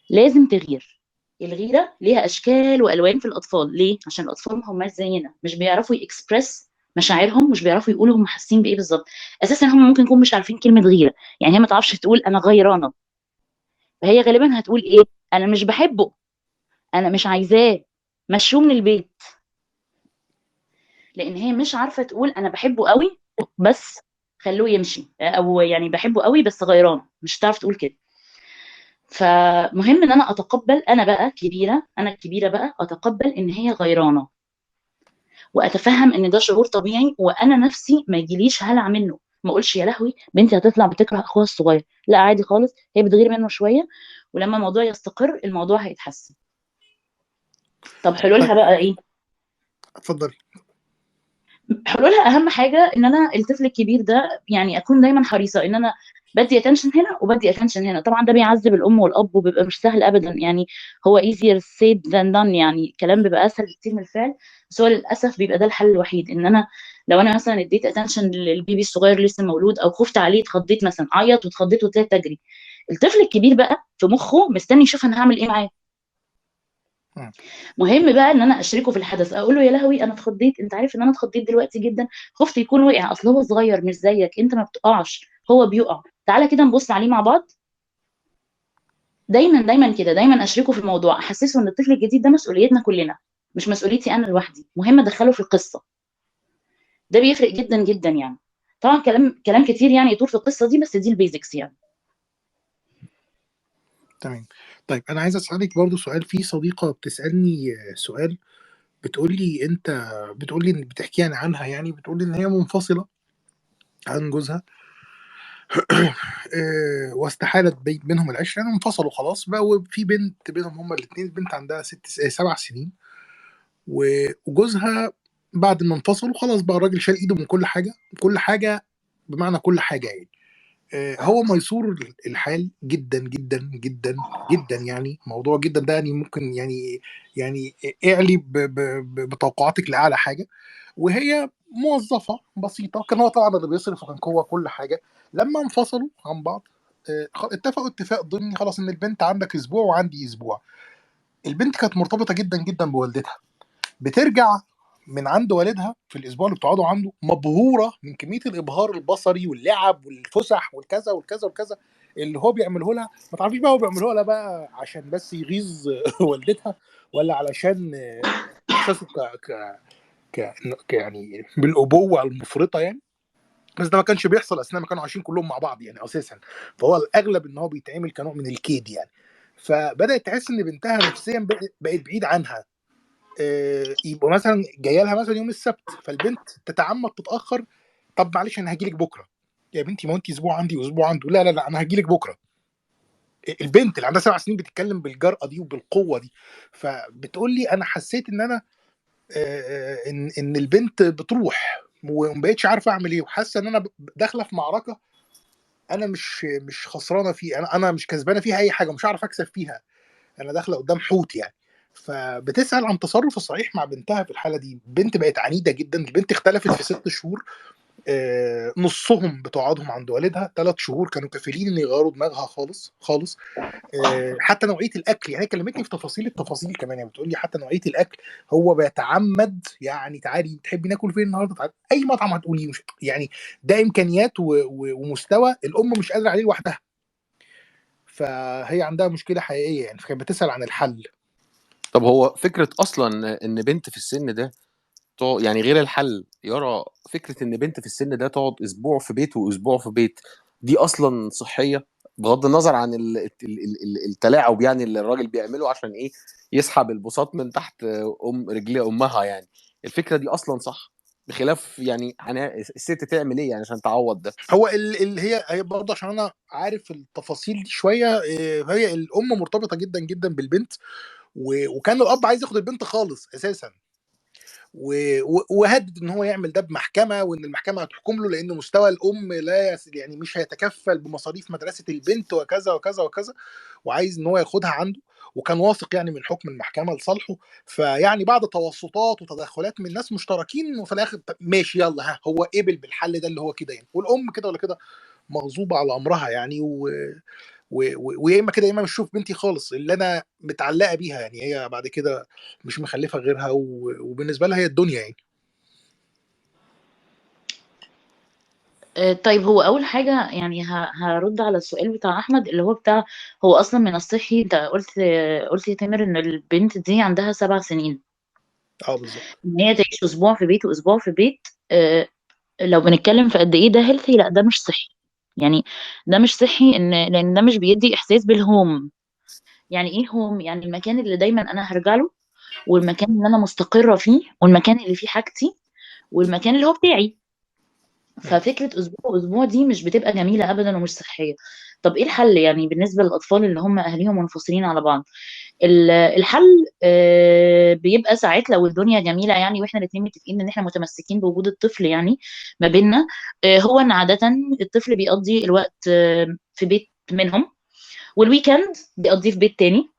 لازم تغير. الغيره ليها اشكال والوان في الاطفال، ليه؟ عشان الاطفال ما هماش زينا، مش بيعرفوا يكسبرس مشاعرهم، مش بيعرفوا يقولوا هم حاسين بايه بالظبط. اساسا هم ممكن يكونوا مش عارفين كلمه غيره، يعني هي ما تعرفش تقول انا غيرانه، فهي غالبا هتقول ايه؟ انا مش بحبه، انا مش عايزاه، مشوه من البيت. لان هي مش عارفه تقول انا بحبه قوي بس خلوه يمشي، او يعني بحبه قوي بس غيران، مش هتعرف تقول كده. فمهم ان انا اتقبل، انا بقى كبيره، انا الكبيره بقى اتقبل ان هي غيرانه، واتفهم ان ده شعور طبيعي، وانا نفسي ما يجيليش هلع منه، ما اقولش يا لهوي بنتي هتطلع بتكره اخوها الصغير، لا عادي خالص، هي بتغير منه شويه، ولما الموضوع يستقر الموضوع هيتحسن. طب طيب حلولها بقى ايه؟ اتفضلي. حلولها اهم حاجه ان انا الطفل الكبير ده يعني اكون دايما حريصه ان انا بدي اتنشن هنا وبدي اتنشن هنا. طبعا ده بيعذب الام والاب وبيبقى مش سهل ابدا، يعني هو easier said than done، يعني الكلام بيبقى اسهل بكتير من الفعل، بس هو للاسف بيبقى ده الحل الوحيد. ان انا لو انا مثلا اديت اتنشن للبيبي الصغير لسه مولود، او خفت عليه اتخضيت مثلا، عيط واتخضيت وطلعت تجري، الطفل الكبير بقى في مخه مستني يشوف انا هعمل ايه معاه. مم. مهم بقى ان انا اشركه في الحدث، اقول له يا لهوي انا اتخضيت، انت عارف ان انا اتخضيت دلوقتي جدا، خفت يكون وقع، اصل هو صغير مش زيك، انت ما بتقعش هو بيقع، تعالى كده نبص عليه مع بعض. دايما دايما كده، دايما اشركه في الموضوع، احسسه ان الطفل الجديد ده مسؤوليتنا كلنا، مش مسؤوليتي انا لوحدي، مهم ادخله في القصه. ده بيفرق جدا جدا يعني. طبعا كلام كتير يعني يطول في القصه دي، بس دي البيزكس يعني. تمام. طيب انا عايز اسالك برضو سؤال. في صديقه بتسالني سؤال، بتقول لي انت، بتقول لي بتحكي يعني عنها، يعني بتقول لي ان هي منفصله عن جوزها واستحالت بينهم العشره، يعني انفصلوا خلاص بقى، وفي بنت بينهم هما الاثنين، البنت عندها 7 سنين، وجوزها بعد ما انفصلوا خلاص بقى الراجل شال ايده من كل حاجه، كل حاجه بمعنى كل حاجه يعني. هو ميسور الحال جدا جدا جدا جدا، يعني موضوع جدا ده يعني ممكن يعني اعلي بتوقعاتك لاعلى حاجه. وهي موظفه بسيطه، كان هو طبعا اللي بيصرف وكان هو كل حاجه. لما انفصلوا عن بعض اتفقوا اتفاق ضمني خلاص ان البنت عندك اسبوع وعندي اسبوع. البنت كانت مرتبطه جدا جدا بوالدتها، بترجع من عند والدها في الاسبوع اللي بتقعدوا عنده مبهوره من كميه الابهار البصري واللعب والفسح والكذا والكذا والكذا اللي هو بيعمله لها. ما تعرفيش بقى هو بيعمله لها بقى عشان بس يغيظ والدتها، ولا علشان احساسه يعني بالابوه المفرطه يعني. بس ده ما كانش بيحصل اثناء ما كانوا عايشين كلهم مع بعض يعني اساسا، فهو الاغلب ان هو بيتعمل كنوع من الكيد يعني. فبدات تحس ان بنتها نفسيا بقت بعيد عنها. يبقى مثلا جايه لها مثلا يوم السبت، فالبنت تتعمد تتاخر. طب معلش انا هاجي لك بكره. يا بنتي ما انت اسبوع عندي واسبوع عنده. لا لا لا انا هاجي لك بكره. البنت اللي عندها 7 سنين بتتكلم بالجرأه دي وبالقوه دي. فبتقول لي انا حسيت ان انا ان البنت بتروح وما بقتش عارفه اعمل ايه، وحاسه ان انا داخله في معركه انا مش خسرانه فيه، انا مش كسبانه فيها اي حاجه، مش هعرف اكسب فيها، انا داخله قدام حوت يعني. فبتسأل عن تصرف الصحيح مع بنتها في الحالة دي. بنت بقت عنيدة جدا، البنت اختلفت في 6 شهور. نصهم بتقعدهم عند والدها 3 شهور، كانوا كفيلين ان يغيروا دماغها خالص خالص. حتى نوعيه الاكل، يعني هي كلمتني في تفاصيل التفاصيل كمان، يعني بتقول لي حتى نوعيه الاكل هو بيتعمد، يعني تعالي تحبي ناكل فين النهارده، تعالي اي مطعم هتقوليه، مش يعني ده امكانيات ومستوى الام مش قادره عليه لوحدها. فهي عندها مشكله حقيقيه يعني، فكانت بتسال عن الحل. طب هو فكره اصلا ان بنت في السن ده يعني غير الحل يرى فكره ان بنت في السن ده تقعد اسبوع في بيت واسبوع في بيت، دي اصلا صحيه؟ بغض النظر عن التلاعب يعني اللي الراجل بيعمله عشان ايه، يسحب البساط من تحت رجلي امها يعني. الفكره دي اصلا صح؟ بخلاف يعني الست تعمل ايه يعني عشان تعوض ده؟ هو هي برضه عشان انا عارف التفاصيل دي شويه، هي الام مرتبطه جدا جدا بالبنت، وكان الاب عايز ياخد البنت خالص اساسا، وهدد ان هو يعمل ده بمحكمه، وان المحكمه هتحكم له لان مستوى الام لا يعني مش هيتكفل بمصاريف مدرسه البنت وكذا وكذا وكذا، وعايز ان هو ياخدها عنده، وكان واثق يعني من حكم المحكمه لصالحه. فيعني بعد توسطات وتدخلات من ناس مشتركين، وفي الاخر ماشي يلا، ها هو قبل بالحل ده اللي هو كده يعني، والام كده ولا كده مغصوبه على امرها يعني، ويا اما كده يا اما مش شوف بنتي خالص اللي انا متعلقه بيها، يعني هي بعد كده مش مخلفه غيرها، وبالنسبه لها هي الدنيا يعني. طيب هو اول حاجه يعني هرد على السؤال بتاع احمد اللي هو بتاع هو اصلا من الصحي. انت قلت يا تامر ان البنت دي عندها 7 سنين، اه بالظبط. ان هي تعيش اسبوع في بيت واسبوع في بيت. لو بنتكلم في قد ايه ده هيلثي، لا ده مش صحي يعني. ده مش صحي لان ده مش بيدي احساس بالهوم. يعني ايه هوم؟ يعني المكان اللي دايما انا هرجع له، والمكان اللي انا مستقره فيه، والمكان اللي فيه حاجتي، والمكان اللي هو بتاعي. مم. ففكرة أسبوع وأسبوع دي مش بتبقى جميلة أبدا ومش صحية. طب إيه الحل يعني بالنسبة للأطفال اللي هم أهليهم منفصلين على بعض؟ الحل بيبقى ساعات لو الدنيا جميلة يعني، وإحنا الاتنين متفقين إن إحنا متمسكين بوجود الطفل يعني ما بيننا. هو إن عادة الطفل بيقضي الوقت في بيت منهم، والويكند بيقضيه في بيت تاني.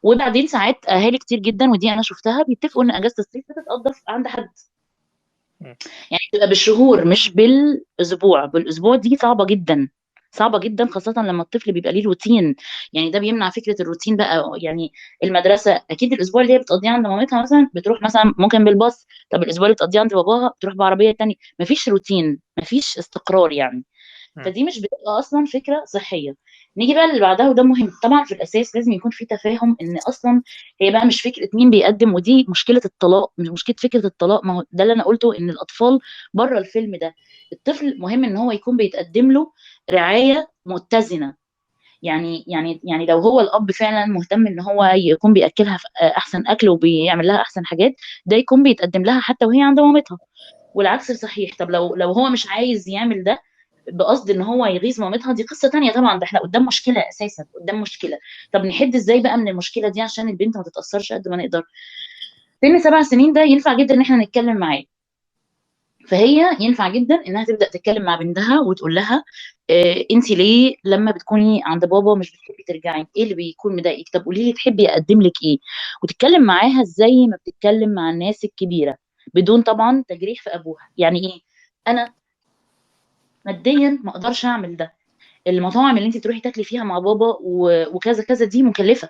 وبعدين ساعات أهالي كتير جدا، ودي أنا شفتها، بيتفقوا إن أجازة الصيف بتتقضى عند حد. مم. يعني تبقى بالشهور مش بالاسبوع. بالاسبوع دي صعبه جدا، صعبه جدا، خاصه لما الطفل بيبقى ليه روتين. يعني ده بيمنع فكره الروتين بقى يعني. المدرسه اكيد الاسبوع اللي هي بتقضيه عند مامتها مثلا بتروح مثلا ممكن بالباص، طب الاسبوع اللي بتقضيه عند باباها بتروح بعربيه تانية. مفيش روتين، مفيش استقرار يعني. مم. فدي مش بتبقى اصلا فكره صحيه. نيجي بقى اللي بعدها، وده مهم طبعا. في الاساس لازم يكون في تفاهم ان اصلا هي بقى مش فكره مين بيقدم، ودي مشكله الطلاق. مش مشكله فكره الطلاق، ما هو ده اللي انا قلته ان الاطفال بره الفيلم ده. الطفل مهم ان هو يكون بيتقدم له رعايه متزنه. يعني لو هو الاب فعلا مهتم ان هو يكون بياكلها في احسن اكل وبيعمل لها احسن حاجات، ده يكون بيتقدم لها حتى وهي عند مامتها. والعكس صحيح. طب لو هو مش عايز يعمل ده بقصد ان هو يغيظ مامتها، دي قصه تانية طبعا. ده احنا قدام مشكله، اساسا قدام مشكله. طب نحد ازاي بقى من المشكله دي عشان البنت ما تتاثرش قد ما نقدر؟ سن 7 سنين ده ينفع جدا ان احنا نتكلم معاه. فهي ينفع جدا انها تبدا تتكلم مع بنتها وتقول لها انت ليه لما بتكوني عند بابا مش بتحبي ترجعي؟ ايه اللي بيكون مضايقك؟ طب قولي لي تحبي اقدم لك ايه؟ وتتكلم معاها زي ما بتتكلم مع الناس الكبيره، بدون طبعا تجريح في ابوها. يعني ايه؟ انا ماديا ما اقدرش اعمل ده. المطاعم اللي انت تروحي تاكلي فيها مع بابا وكذا كذا دي مكلفه.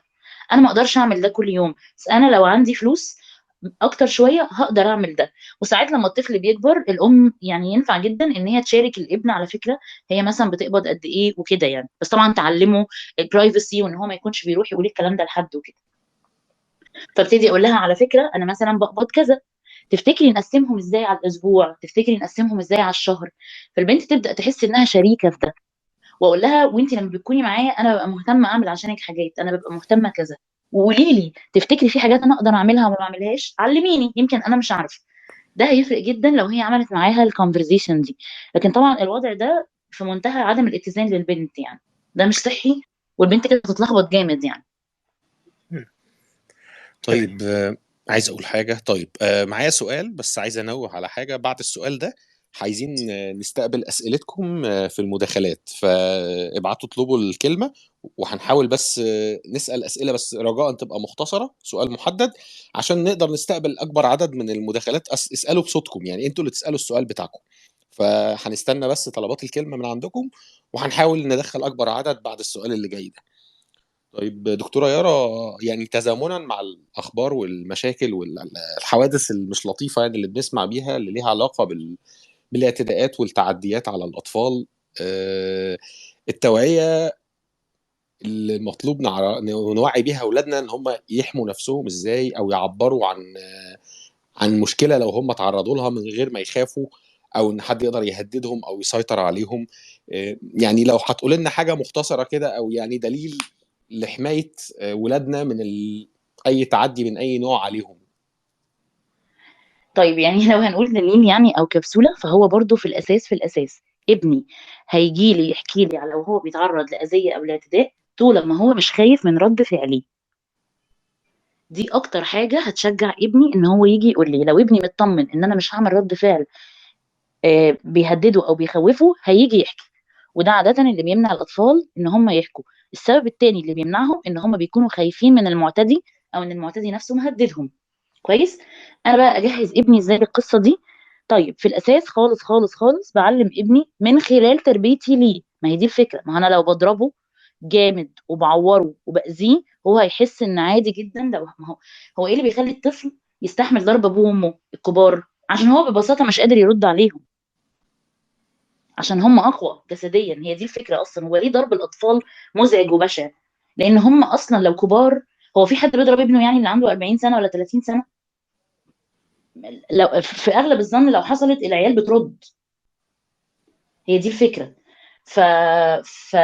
انا ما اقدرش اعمل ده كل يوم، بس انا لو عندي فلوس اكتر شويه هقدر اعمل ده. وساعات لما الطفل بيكبر الام يعني ينفع جدا ان هي تشارك الابن على فكره هي مثلا بتقبض قد ايه وكده يعني، بس طبعا تعلمه البرايفسي وان هو ما يكونش بيروح يقول الكلام ده لحد وكده. فابتدي اقول لها على فكره انا مثلا بقبض كذا، تفتكري نقسمهم ازاي على الاسبوع؟ تفتكري نقسمهم ازاي على الشهر؟ فالبنت تبدا تحس انها شريكه في ده. واقول لها وانت لما بتكوني معايا انا ببقى مهتمه اعمل عشانك حاجات، انا ببقى مهتمه كذا، وقولي لي تفتكري في حاجات انا اقدر اعملها وما بعملهاش، علميني يمكن انا مش عارفه. ده هيفرق جدا لو هي عملت معاها الكونفرزيشن دي. لكن طبعا الوضع ده في منتهى عدم الاتزان للبنت يعني، ده مش صحي، والبنت كده هتتلخبط جامد يعني. مم. تمام. طيب عايز اقول حاجه. طيب معايا سؤال بس عايز انوه على حاجه بعد السؤال ده. عايزين نستقبل اسئلتكم في المداخلات، فابعتوا اطلبوا الكلمه وهنحاول بس نسال اسئله بس رجاء تبقى مختصره، سؤال محدد عشان نقدر نستقبل اكبر عدد من المداخلات. اسالوا بصوتكم، يعني انتوا اللي تسالوا السؤال بتاعكم. فهنستنى بس طلبات الكلمه من عندكم، وهنحاول ندخل اكبر عدد بعد السؤال اللي جاي ده. طيب دكتوره يارا، يعني تزامنا مع الاخبار والمشاكل والحوادث المش لطيفه يعني اللي بنسمع بيها، اللي ليها علاقه بالاعتداءات والتعديات على الاطفال، التوعيه اللي مطلوب نوعي بيها اولادنا ان هم يحموا نفسهم ازاي، او يعبروا عن مشكله لو هم تعرضوا لها من غير ما يخافوا، او ان حد يقدر يهددهم او يسيطر عليهم. يعني لو هتقول لنا حاجه مختصره كده، او يعني دليل لحمايه ولادنا من اي تعدي من اي نوع عليهم. طيب يعني لو هنقول دليل يعني او كبسوله، فهو برضو في الاساس ابني هيجي لي يحكي لي على لو هو بيتعرض لاذيه او لاعتداء، طول ما هو مش خايف من رد فعلي. دي اكتر حاجه هتشجع ابني ان هو يجي يقول لي. لو ابني مطمن ان انا مش هعمل رد فعل بيهدده او بيخوفه، هيجي يحكي. وده عاده اللي بيمنع الاطفال ان هم يحكوا. السبب التاني اللي بيمنعهم ان هم بيكونوا خايفين من المعتدي، او ان المعتدي نفسه مهددهم. كويس. انا بقى اجهز ابني ازاي للقصه دي؟ طيب في الاساس خالص خالص خالص بعلم ابني من خلال تربيتي ليه. ما هي دي الفكره. ما انا لو بضربه جامد وبعوره وباذيه، هو هيحس ان عادي جدا. لو ما هو ايه اللي بيخلي الطفل يستحمل ضرب ابوه وامه الكبار؟ عشان هو ببساطه مش قادر يرد عليهم، عشان هم اقوى جسديا. هي دي الفكره اصلا. هو ليه ضرب الاطفال مزعج وبشع؟ لان هم اصلا لو كبار، هو في حد بيضرب ابنه يعني اللي عنده 40 سنه ولا 30 سنه؟ لو في اغلب الظن لو حصلت العيال بترد. هي دي الفكره. ف... ف...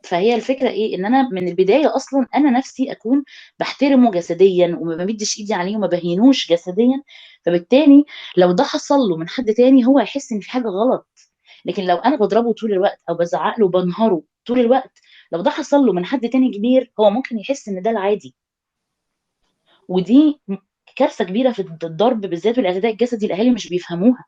فهي الفكره ايه؟ ان انا من البدايه اصلا انا نفسي اكون بحترمه جسديا، وما بمدش ايدي عليه وما بهينوش جسديا. فبالتالي لو ده حصل له من حد تاني، هو هيحس ان في حاجه غلط. لكن لو انا بضربه طول الوقت او بزعق له وبنهره طول الوقت، لو ده حصل له من حد تاني كبير، هو ممكن يحس ان ده العادي. ودي كارثه كبيره في الضرب بالذات والاعتداء الجسدي. الاهالي مش بيفهموها.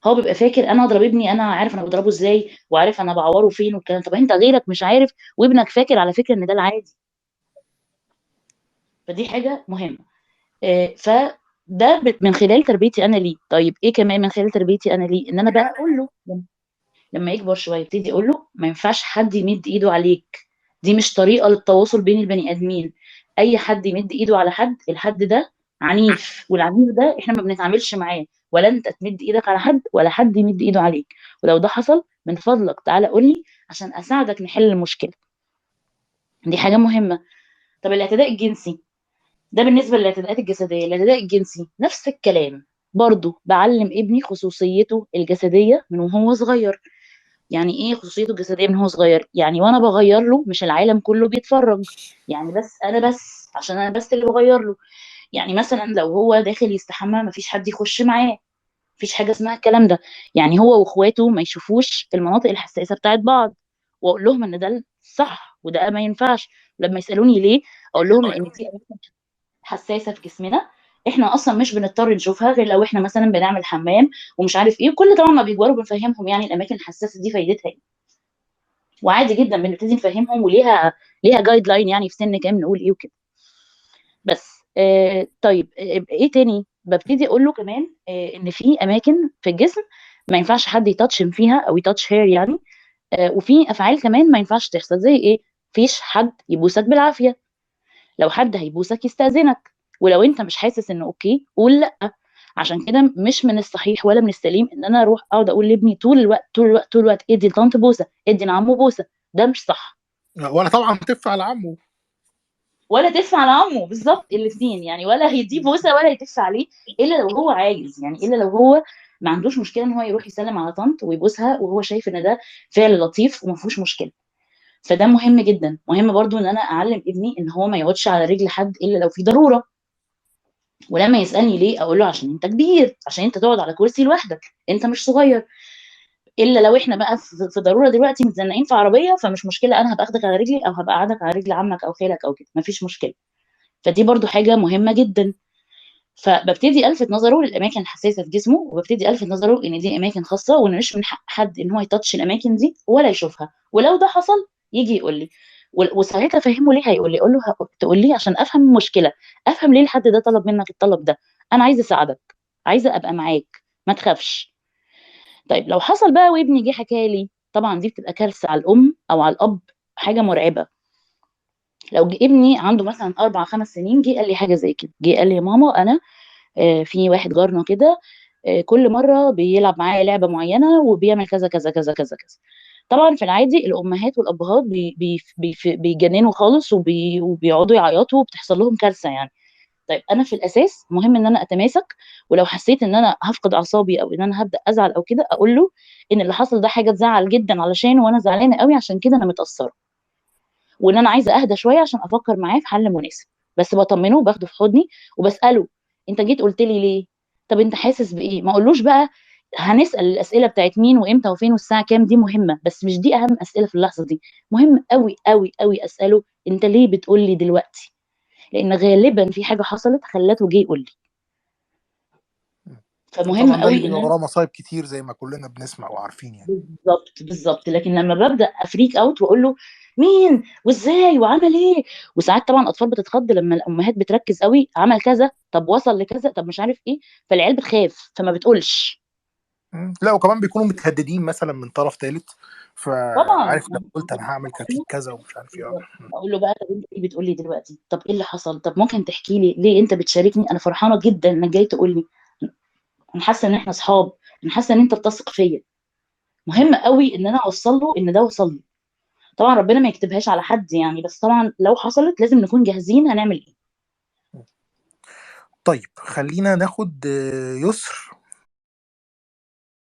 هو بيبقى فاكر انا اضرب ابني، انا عارف انا بضربه ازاي وعارف انا بعوره فين والكلام. طب انت غيرك مش عارف، وابنك فاكر على فكره ان ده العادي. فدي حاجه مهمه. فده من خلال تربيتي انا ليه. طيب ايه كمان من خلال تربيتي انا ليه؟ ان انا بقى اقول له لما يكبر شويه، يبتدي اقول له ما ينفعش حد يمد ايده عليك. دي مش طريقه للتواصل بين البني ادمين. اي حد يمد ايده على حد، الحد ده عنيف، والعنيف ده احنا ما بنتعاملش معاه. ولا انت تمد ايدك على حد ولا حد يمد ايده عليك. ولو ده حصل من فضلك تعالى قول لي عشان اساعدك نحل المشكله. دي حاجه مهمه. طب الاعتداء الجنسي ده بالنسبه للاعتداءات الجسديه. الاعتداء الجنسي نفس الكلام. برضه بعلم ابني خصوصيته الجسديه من وهو صغير. يعني ايه خصوصيته الجسديه من هو صغير؟ يعني وانا بغير له مش العالم كله بيتفرج، يعني بس انا، بس عشان انا بس اللي بغير له. يعني مثلا لو هو داخل يستحمى مفيش حد يخش معاه. مفيش حاجه اسمها الكلام ده. يعني هو واخواته ما يشوفوش المناطق الحساسه بتاعت بعض، واقول لهم ان ده صح وده ما ينفعش. لما يسالوني ليه، اقول لهم لان في اماكن حساسه في جسمنا احنا اصلا مش بنضطر نشوفها غير لو احنا مثلا بنعمل حمام ومش عارف ايه. وكل طبعا ما بيكبروا بنفهمهم يعني الاماكن الحساسه دي فايدتها ايه. وعادي جدا بنبتدي نفهمهم، وليها جايد لاين يعني في سن كام نقول ايه وكده. بس طيب ايه تاني؟ ببتدي اقول له كمان ان في اماكن في الجسم ما ينفعش حد يتاتشم فيها او يتاتش هير يعني. وفي افعال كمان ما ينفعش تحصل زي ايه؟ مفيش حد يبوسك بالعافيه. لو حد هيبوسك يستأذنك، ولو انت مش حاسس انه اوكي قول لا. عشان كده مش من الصحيح ولا من السليم ان انا اروح اقعد اقول لابني طول الوقت طول الوقت طول الوقت ادي لطنط بوسه، ادي لعمه بوسه. ده مش صح. ولا طبعا تف على عمه. ولا تدفع على عمه بالظبط الاثنين يعني. ولا هيديه بوسه ولا يدفع عليه، الا لو هو عايز يعني. الا لو هو ما عندوش مشكله ان هو يروح يسلم على طنط ويبوسها وهو شايف ان ده فعل لطيف وما فيهوش مشكله. فده مهم جدا. مهم برضو ان انا اعلم ابني ان هو ما يقعدش على رجل حد الا لو في ضروره. ولما يسالني ليه، اقول له عشان انت كبير، عشان انت تقعد على كرسي لوحدك، انت مش صغير. الا لو احنا بقى في ضروره دلوقتي متزنقين في عربيه، فمش مشكله انا هبقى اخدك على رجلي او هبقى قاعدك على رجل عمك او خالك او كده، مفيش مشكله. فدي برضو حاجه مهمه جدا. فببتدي الفت نظره للاماكن الحساسه في جسمه، وببتدي الفت نظره ان دي اماكن خاصه، وان مش من حق حد ان هو يتاتش الاماكن دي ولا يشوفها. ولو ده حصل يجي يقول لي. وساعتها افهمه ليه هيقول لي. اقول له تقول لي عشان افهم المشكله، افهم ليه الحد ده طلب منك الطلب ده. انا عايزه اساعدك، عايزه ابقى معاك، ما تخافش. طيب لو حصل بقى وابني جه حكى لي، طبعا دي بتبقى كارثه على الام او على الاب، حاجه مرعبه. لو ابني عنده مثلا 4 5 سنين جه قال لي حاجه زي كده، جه قال لي يا ماما انا في واحد جارنا كده كل مره بيلعب معايا لعبه معينه وبيعمل كذا كذا كذا كذا كذا. طبعا في العادي الامهات والابهات بيجننوا خالص وبيقعدوا يعيطوا وبتحصل لهم كارثه يعني. طيب انا في الاساس مهم ان انا اتماسك، ولو حسيت ان انا هفقد اعصابي او ان انا هبدا ازعل او كده اقول له ان اللي حصل ده حاجه تزعل جدا علشانه وانا زعلانه قوي عشان كده انا متاثره، وان انا عايزه اهدى شويه عشان افكر معاه في حل مناسب. بس بطمنه وباخده في حضني وبساله انت جيت قلت لي ليه؟ طب انت حاسس بايه؟ ما اقولوش بقى هنسال الاسئله بتاعت مين وامتى وفين والساعه كام، دي مهمه بس مش دي اهم اسئله في اللحظه دي. مهم قوي قوي قوي اساله انت ليه بتقول لي دلوقتي، لان غالبا في حاجه حصلت خلته جه يقول لي. فمهم وطبعا ده اللي قوي ان بيبقى انا وراه مصايب كتير زي ما كلنا بنسمع وعارفين يعني. بالظبط بالظبط. لكن لما ببدا افريك اوت واقول له مين وازاي وعمل ايه، وساعات طبعا الاطفال بتتخض لما الامهات بتركز قوي عمل كذا طب وصل لكذا طب مش عارف ايه، فالعيال بتخاف فما بتقولش. لا وكمان بيكونوا متهددين مثلا من طرف ثالث، طبعا فعارف لو قلت انا هعمل كاكيك كذا ومش عارف ايه. بالظبط. اقول له بقى طب انت ايه بتقول لي دلوقتي؟ طب ايه اللي حصل؟ طب ممكن تحكي لي ليه انت بتشاركني؟ انا فرحانه جدا انك جاي تقول لي، انا حاسه ان احنا اصحاب، انا حاسه ان انت بتثق فيا. مهم قوي ان انا اوصل له ان ده وصل لي. طبعا ربنا ما يكتبهاش على حد يعني، بس طبعا لو حصلت لازم نكون جاهزين هنعمل ايه. طيب خلينا ناخد يسر